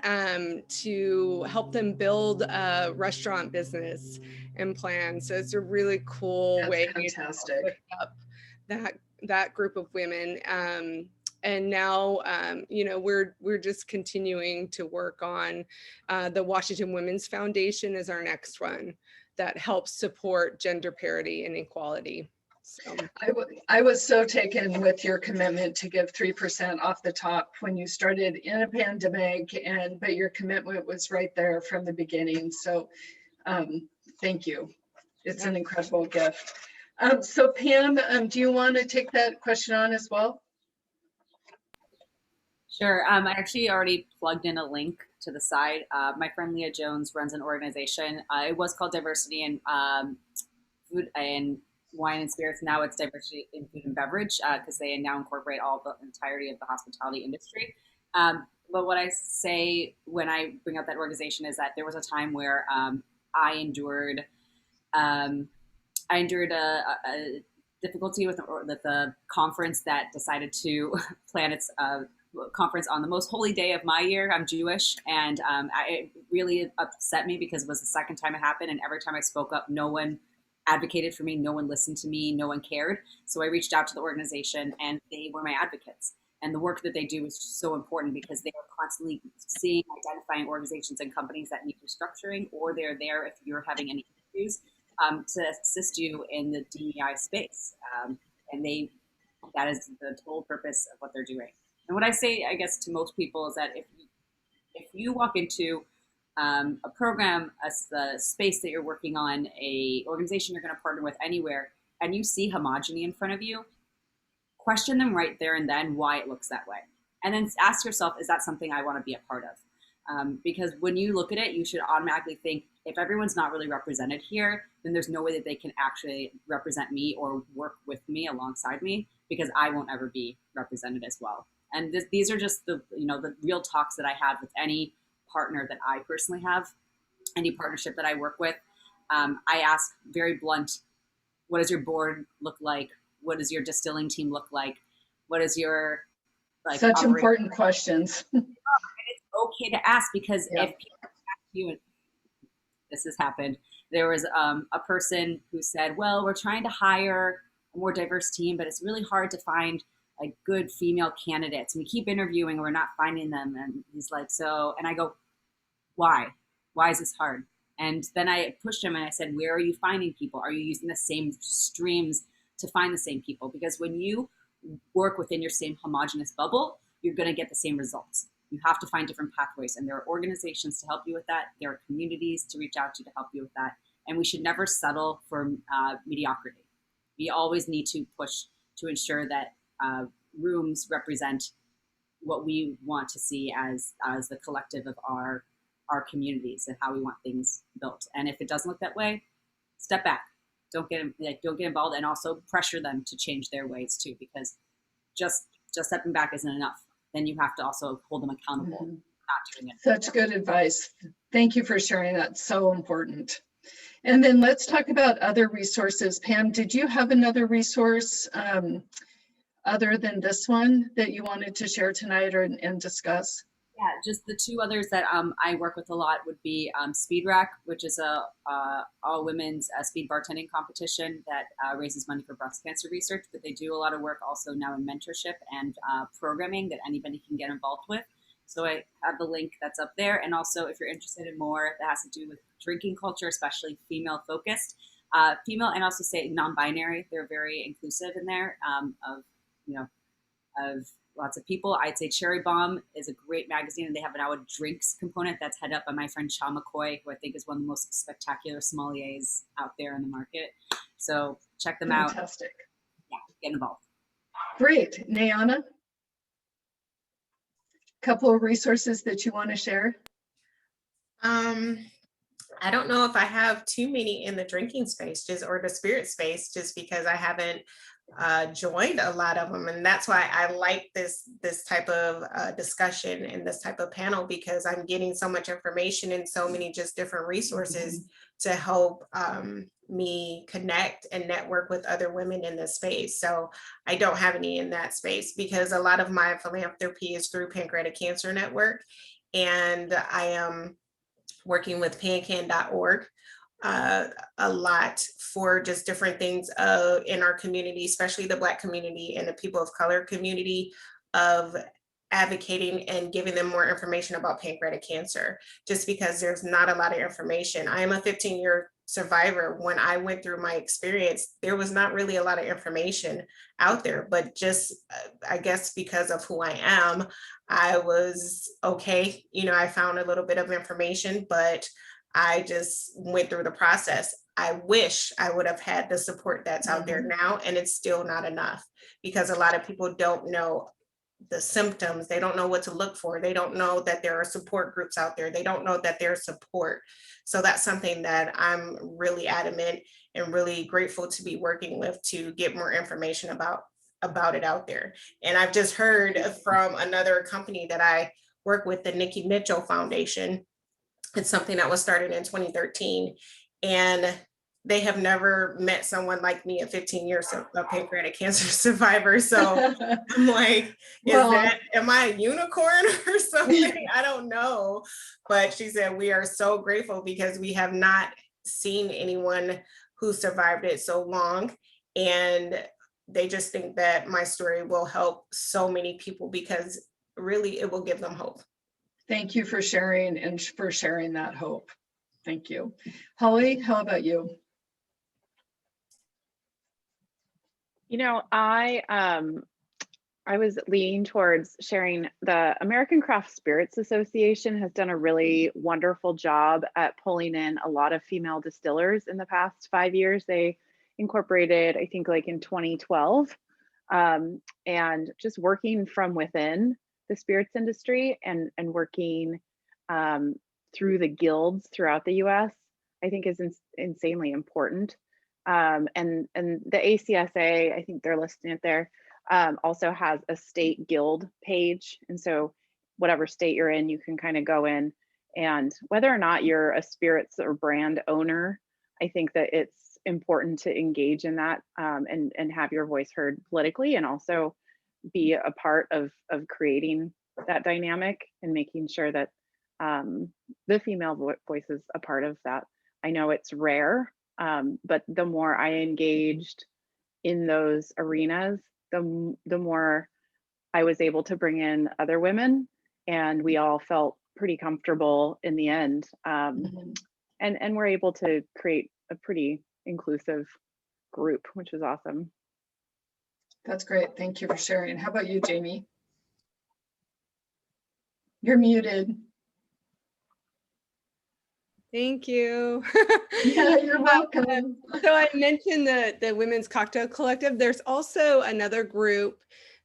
to help them build a restaurant business and plan. So it's a really cool way to fantastic. lift up that group of women. And now, you know, we're just continuing to work on the Washington Women's Foundation is our next one that helps support gender parity and equality. So I was so taken with your commitment to give 3% off the top when you started in a pandemic, but your commitment was right there from the beginning. So thank you. It's an incredible gift. So Pam, do you want to take that question on as well? Sure. I actually already plugged in a link to the side. My friend Leah Jones runs an organization. It was called Diversity in Food and Wine and Spirits. Now it's Diversity in Food and Beverage, because they now incorporate all the entirety of the hospitality industry. But what I say when I bring up that organization is that there was a time where I endured a difficulty with the conference that decided to plan its conference on the most holy day of my year. I'm Jewish, and it really upset me because it was the second time it happened, and every time I spoke up, no one advocated for me, no one listened to me, no one cared. So I reached out to the organization, and they were my advocates. And the work that they do is so important because they are constantly seeing, identifying organizations and companies that need restructuring, or they're there if you're having any issues to assist you in the DEI space. And that is the total purpose of what they're doing. And what I say, I guess, to most people is that if you walk into a program, the space that you're working on, a organization you're going to partner with anywhere, and you see homogeny in front of you, question them right there and then why it looks that way. And then ask yourself, is that something I want to be a part of? Because when you look at it, you should automatically think, if everyone's not really represented here, then there's no way that they can actually represent me or work with me alongside me, because I won't ever be represented as well. And these are just the real talks that I have with any partner that I personally have, any partnership that I work with. I ask very blunt, what does your board look like? What does your distilling team look like? What is your such important questions. It's okay to ask, because Yeah. if people ask you, and this has happened, there was a person who said, well, we're trying to hire a more diverse team, but it's really hard to find like good female candidates. We keep interviewing and we're not finding them. And he's like, so, and I go, why? Why is this hard? And then I pushed him and I said, where are you finding people? Are you using the same streams to find the same people? Because when you work within your same homogenous bubble, you're going to get the same results. You have to find different pathways, and there are organizations to help you with that. There are communities to reach out to help you with that. And we should never settle for mediocrity. We always need to push to ensure that rooms represent what we want to see as the collective of our communities and how we want things built. And if it doesn't look that way, step back. Don't get involved, and also pressure them to change their ways too, because just stepping back isn't enough. Then you have to also hold them accountable for not doing it. Such good advice. Thank you for sharing that. So important. And then let's talk about other resources. Pam, did you have another resource other than this one that you wanted to share tonight and discuss? Yeah, just the two others that I work with a lot would be Speed Rack, which is a all women's speed bartending competition that raises money for breast cancer research. But they do a lot of work also now in mentorship and programming that anybody can get involved with. So I have the link that's up there. And also, if you're interested in more that has to do with drinking culture, especially female focused, female, and also say non-binary, they're very inclusive in there of lots of people. I'd say Cherry Bomb is a great magazine, and they have now a drinks component that's headed up by my friend Sean McCoy, who I think is one of the most spectacular sommeliers out there in the market. So check them out. Fantastic. Yeah, get involved. Great. Nayana? Couple of resources that you want to share? I don't know if I have too many in the drinking space or the spirit space, just because I haven't joined a lot of them. And that's why I like this type of discussion and this type of panel, because I'm getting so much information and so many just different resources to help me connect and network with other women in this space. So I don't have any in that space, because a lot of my philanthropy is through Pancreatic Cancer Network. And I am working with pancan.org a lot for just different things in our community, especially the Black community and the people of color community, of advocating and giving them more information about pancreatic cancer, just because there's not a lot of information. I am a 15-year survivor. When I went through my experience, there was not really a lot of information out there, but just I guess because of who I am, I was okay. You know, I found a little bit of information, but I just went through the process. I wish I would have had the support that's out there now, and it's still not enough, because a lot of people don't know the symptoms. They don't know what to look for. They don't know that there are support groups out there. They don't know that there's support. So that's something that I'm really adamant and really grateful to be working with, to get more information about it out there. And I've just heard from another company that I work with, the Nikki Mitchell Foundation. It's something that was started in 2013, and they have never met someone like me, a 15 years of pancreatic cancer survivor. So I'm like, am I a unicorn or something? I don't know. But she said, we are so grateful because we have not seen anyone who survived it so long. And they just think that my story will help so many people, because really it will give them hope. Thank you for sharing, and for sharing that hope. Thank you. Holly, how about you? You know, I was leaning towards sharing. The American Craft Spirits Association has done a really wonderful job at pulling in a lot of female distillers in the past 5 years. They incorporated, I think, like in 2012, and just working from within the spirits industry and working through the guilds throughout the US, I think is insanely important. And the ACSA, I think they're listing it there, also has a state guild page. And so whatever state you're in, you can kind of go in, and whether or not you're a spirits or brand owner, I think that it's important to engage in that, and have your voice heard politically, and also be a part of creating that dynamic and making sure that the female voice is a part of that. I know it's rare, but the more I engaged in those arenas, the more I was able to bring in other women, and we all felt pretty comfortable in the end. And we're able to create a pretty inclusive group, which was awesome. That's great. Thank you for sharing. How about you, Jamie? You're muted. Thank you. Yeah, you're welcome. So I mentioned the Women's Cocktail Collective. There's also another group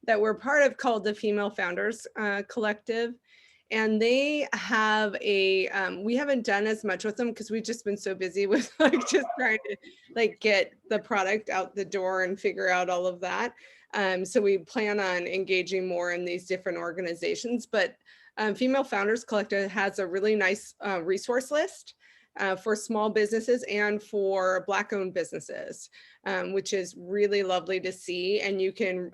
that we're part of called the Female Founders Collective. And they have a, we haven't done as much with them because we've just been so busy with like just trying to like get the product out the door and figure out all of that. So we plan on engaging more in these different organizations, but Female Founders Collective has a really nice resource list for small businesses and for Black-owned businesses, which is really lovely to see. And you can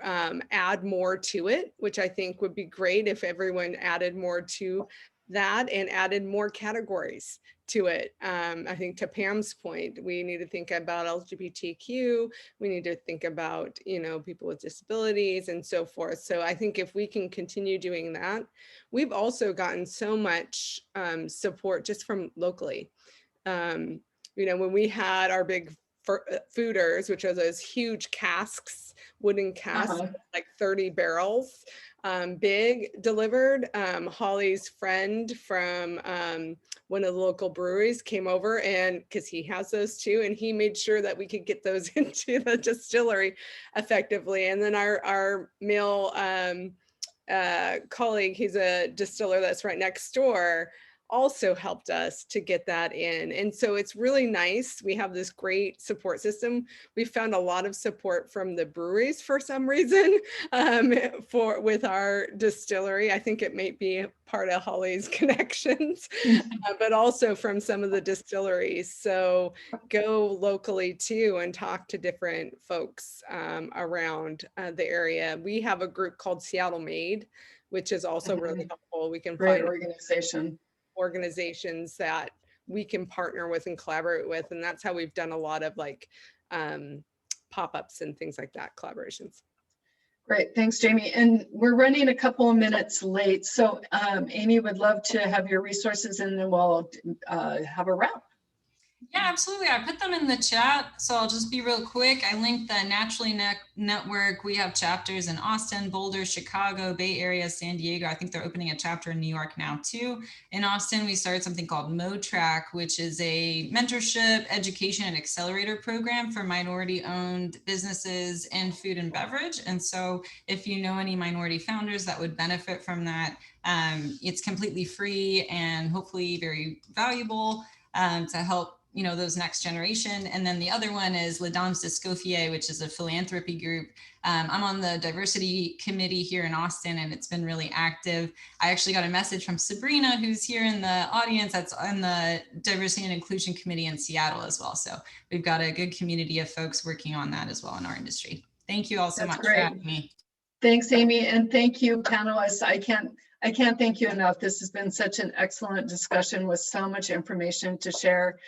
add more to it, which I think would be great if everyone added more to that and added more categories to it. I think to Pam's point, we need to think about LGBTQ, we need to think about, you know, people with disabilities and so forth. So I think if we can continue doing that, we've also gotten so much support just from locally. You know, when we had our big fooders, which are those huge casks, wooden casks, like 30 barrels, big delivered. Holly's friend from one of the local breweries came over, and because he has those too, and he made sure that we could get those into the distillery effectively. And then our male colleague, he's a distiller that's right next door, also helped us to get that in. And so it's really nice. We have this great support system. We found a lot of support from the breweries for some reason with our distillery. I think it may be part of Holly's connections, but also from some of the distilleries. So go locally too and talk to different folks around the area. We have a group called Seattle Made, which is also really helpful. We can Great find organizations that we can partner with and collaborate with. And that's how we've done a lot of like pop-ups and things like that, collaborations. Great, thanks, Jamie. And we're running a couple of minutes late. So Amy would love to have your resources and then we'll have a wrap. Yeah, absolutely. I put them in the chat, so I'll just be real quick. I linked the Naturally Network. We have chapters in Austin, Boulder, Chicago, Bay Area, San Diego. I think they're opening a chapter in New York now too. In Austin, we started something called MoTrack, which is a mentorship, education, and accelerator program for minority-owned businesses in food and beverage. And so if you know any minority founders that would benefit from that, it's completely free and hopefully very valuable to help those next generation. And then the other one is Les Dames d'Escoffier, which is a philanthropy group. I'm on the diversity committee here in Austin, and it's been really active. I actually got a message from Sabrina, who's here in the audience, that's on the diversity and inclusion committee in Seattle as well. So we've got a good community of folks working on that as well in our industry. Thank you all so much for having me. Thanks, Amy, and thank you, panelists. I can't thank you enough. This has been such an excellent discussion with so much information to share.